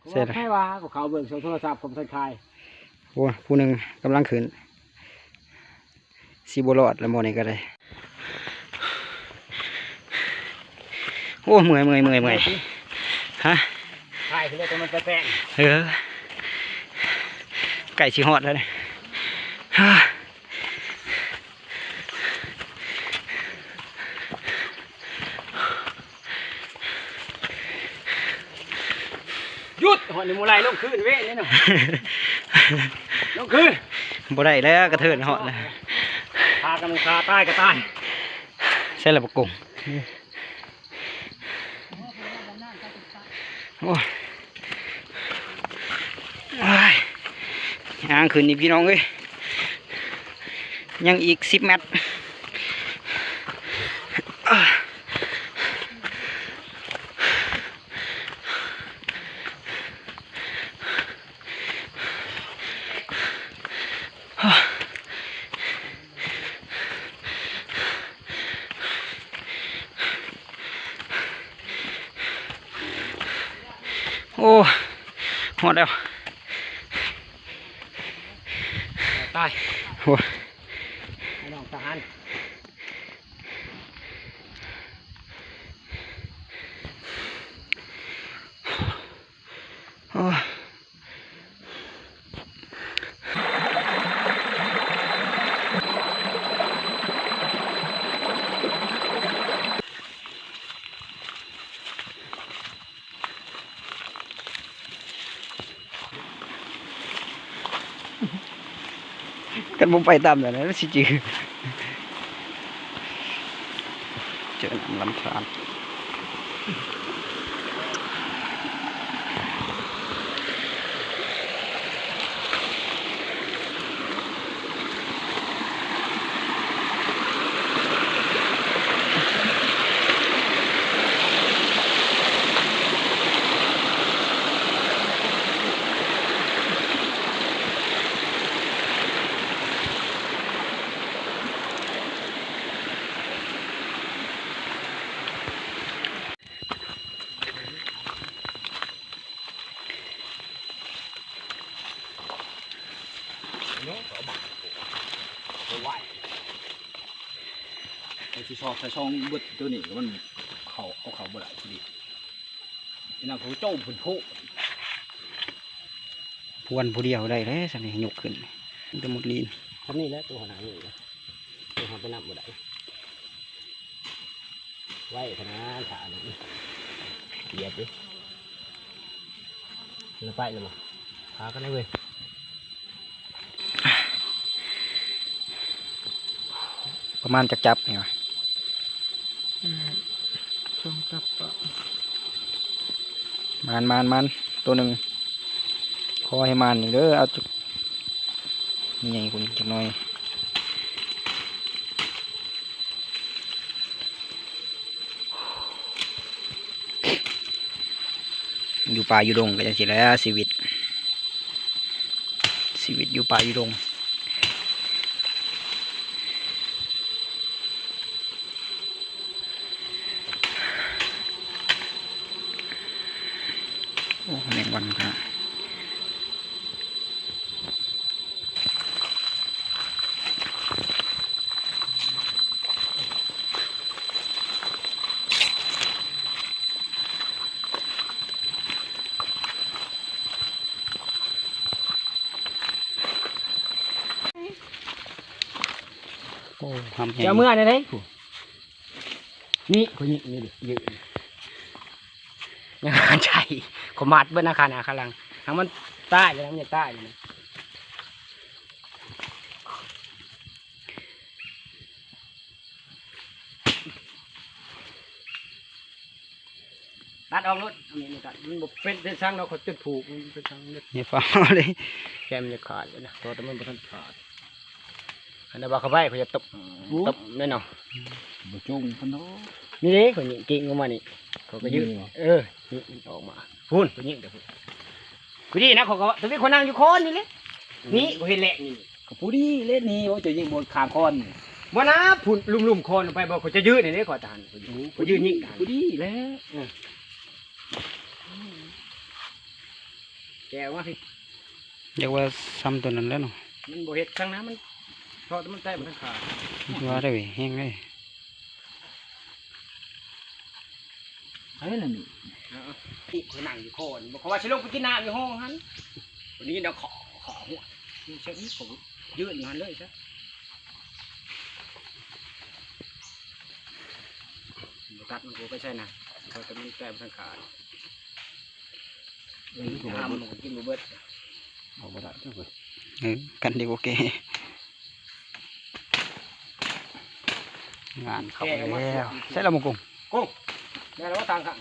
เสร็จแล้วให้ว่าเขาเบิ่งโทรศัพท์ผมสันคายโอ้ผู้หนึ่งกำลังขึ้นซีโบรอดแล้วโมนี่ก็ได้โอ้เมื่อยฮะใช่คือเรียกว่ามันจะแป้งไก่ชีฮอดแล้วเนี่ยหยุดหอนี่มูไรลงคืนเว้ยนี่หน่อยลงคืนบ่ได้แล้วกระเทินหอดเลยพากันคาใต้ก็ใต้ใช่แล้วปกงโอ้ยย่างคืนนี้พี่น้องเอ้ยยังอีก10 เมตรโอ้หมดแล้วตายโอ้น้องทหารโอ้กันบุ้มไปตามเลยนะสิจือเจอน้ำลำธารที่ชอบใส่ช่องเบิดตัวนี้มันเขาเอาเขาบ่ได้พอดีนี่นะเขาโจ้ผุนโผพวนผู้เดียวได้เลยสันนี่ยกขึ้นจะหมดลีนทำนี่แล้วตัวหนาอยู่นะตัวหาไปนับบ่ได้ไว้ขนาดฐานเหยียบดิเราไปเลยมั้งพากันได้เว้ยประมาณจับนี่วะชมจับปะมันตัวหนึ่งคอให้มันเด้อเอาจุกนี่ใหญ่กว่าจักหน่อยอยู่ป่าอยู่ดงก็จะเสียแล้วชีวิตอยู่ป่าอยู่ดงโอ้แมงวันครับโอ้ทำเจ้าเมื่อไหร่นี่คนนี้นี่ดิยืนยังใจขมัดเบิ้ลอาคารอาลังทางมันใต้เลยนะมันจะใต้เลยนะตัดออกรถนี่ตัดมันเป็นเส้นช่างเราเขาจะผูกมันเป็นช่างนี่ฟ้าเลยแกมันจะขาดเลยนะตัวแต่มันไม่ทันขาดอันนั้นว่าเขาไปเขาจะตบแน่นอนบุจุงพนอนี่เลยเขาหยิงกิ่งออกมานี่เขาก็ยืนนี่ออกมาพูนเขาหยิงเดี๋ยวกูดีนะเขาก็ตอนนี้เขานั่งอยู่คอนนี่เลยนี่กูเห็นแหละนี่เขาพูดีเล่นนี่ว่าจะยิงบนคางคอนว่านะพูนลุ่มคอนไปบอกเขาจะยืนนี่ขอทานเขายืนยิงกูดีแล้ว แกว่าสิ อยากว่าซ้ำตัวนั้นแล้วเนาะ มันบ่เฮ็ดทั้งนั้นมันเพราะมันแตกมันขาด ว่าได้เว้ยแห้งเลย ไอ้นั่นนี่ ที่เขานั่งอยู่โคนบอกเขาว่าสิลงไปกินน้ำอยู่ห้องหันวันนี้เดี๋ยวขอหัวนี่เช็คนี่ผมยืนอยู่หันเลยซะตัดมันกูไปใช่นะเพราะมันแตกมันขาดห้ามมันกินบุเบิด เอาบ่ได้เจ้าเว้ย กันดีโอเคงานเข้าแล้วใช่แล้วมุกุ้ง กุ้งได้แล้วว่าทางข้าง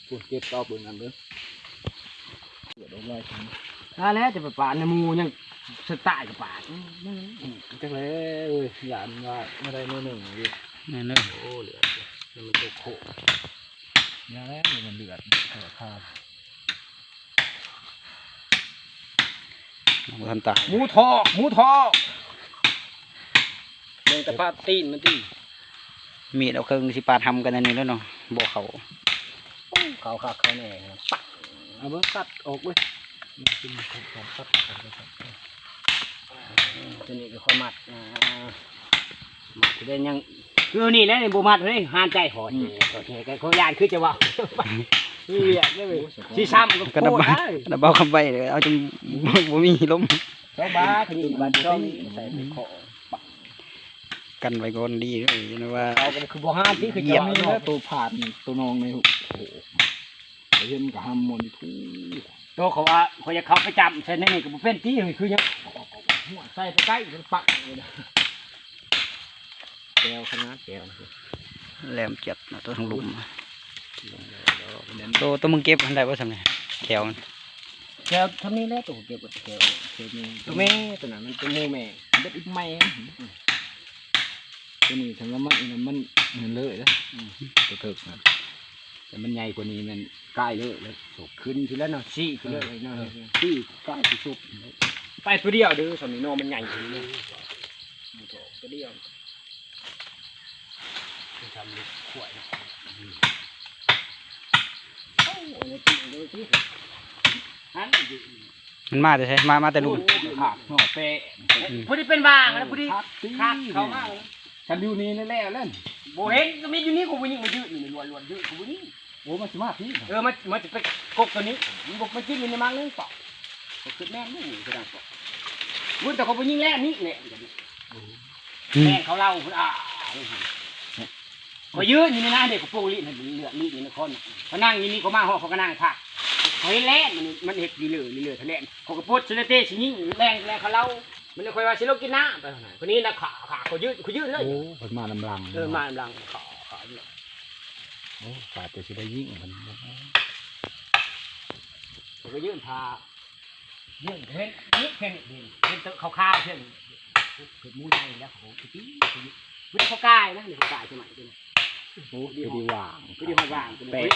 กูเก็บต่อปืนนั่นเด้อเดี๋ยวลงไล่กัน ถ้าแล้วจะไปปาดในมูยังสไตล์กับปาด จังเลยเว้ยหยานว่าไม่ได้มื้อหนึ่งดิ นี่เลย โอ้เหลือมันมันตัวโค ยาแล้วมันเดือดข้าว บ่ทันตาย หมูทอกเดินแต่ปาตีนมันตี มีดเอาเครื่องสิปาดทำกันอันนี้แล้วเนาะบ่เขา เขาขาเขาแน่ปัก เอาเบิ่งตัดออกเว้ยกินของตัด ตัวนี้ก็ค่อยมัดมัดได้ยังคือนี่แหล้วนี่บ่มัดเฮ้ยหานใจหอดโอเคก็เขายานคือจะว่านี่อ่ะได้เว้ยสิซ้ำก็ กระ โค ดับ ตรได้ ระเบ้าคำใบเลยเอาจนบ่มีลม เจ้าบ้าขยิบบ้านช่องใส่ไปขอ กันไว้ก่อนดีเลยนะว่า เอาก็คือบ่ห้ามที่คือ เหยีย จะ บ ว่า นี่ เนาะ แล้วตัวผ่านตัวนองในโอ้โหเห็นกับห้ามมนทู ตัวเขาว่าเขาจะเข้าไปจับใส่ในนี่ก็บ่เป็นที่คือยังหัวใส่ไปใกล้มันปักเลยนะแก้วขนาดแก้ว แหลมจัดนะตัวทั้งลุมตัวมึงเก็บอันใดว่าสำเนียแถวมัน แก้วทำนี้แล้วตัวเก็บกับแก้วตัวแม่ตัวนั้นมันเป็นหมูแม่ เด็ดอีกไม่ตัวนี้ถึงว่ามันเลยนะตัวเถิกนะแต่มันใหญ่กว่านี้มันใกล้เลยเลย ขึ้นทีละเนาะซี่ขึ้นเลยเนาะ ที่ใกล้ที่สุด ไปตัวเดียวเด้อสามีโนมันใหญ่อยู่นี่ตัวเดียวทำลูกขวดโอ้ยจริงเลยที่ฮัน มันมาแต่ใช่มาแต่ลุม ผักหน่อเปะ ผู้ที่เป็นบ้างนะผู้ที่คักเขามากเลย ฉันอยู่นี่แน่ๆเล่น โบเห็นก็มีอยู่นี่กูวิ่งมายืดอยู่ในล้วนๆยืดกูวิ่ง โอ้มันสมาธิ มันจะไปกบตัวนี้มันบอกมันกินอยู่ในมังเลยเปล่าก็คือแม่นี่คือดังเปล่าวุ้นแต่เขาไปยิงแร่นี่แหละแม่เขาเล่าคุณเขายืนอยู่ในนั้นเด็กเขาโปรลีนเหลือลีนในคนเขานั่งอยู่นี่เขามาห่อเขาก็นั่งพักเขาเห็นแร่มันเห็ดดีเลยทะเลเขาก็พูดเซเลเต้สิยิงแรงเขาเล่ามันเลยคอยว่าสิโลกินน้ำไปไหนคนนี้นะขาเขายืดเลย โอ้มันมาลำลัง มาลังขา โอ้ขาดแต่สิได้ยิ่งมัน เขาก็ยืนพายืนเห็นนี่เห็นตัวขาวๆเช่นเกิดมูได้แล้วเขาตีไม่ได้เขากายนะนี่เขากายใช่ไหม โอ้ดีว่าง ไม่ได้เขาว่าง เป็ด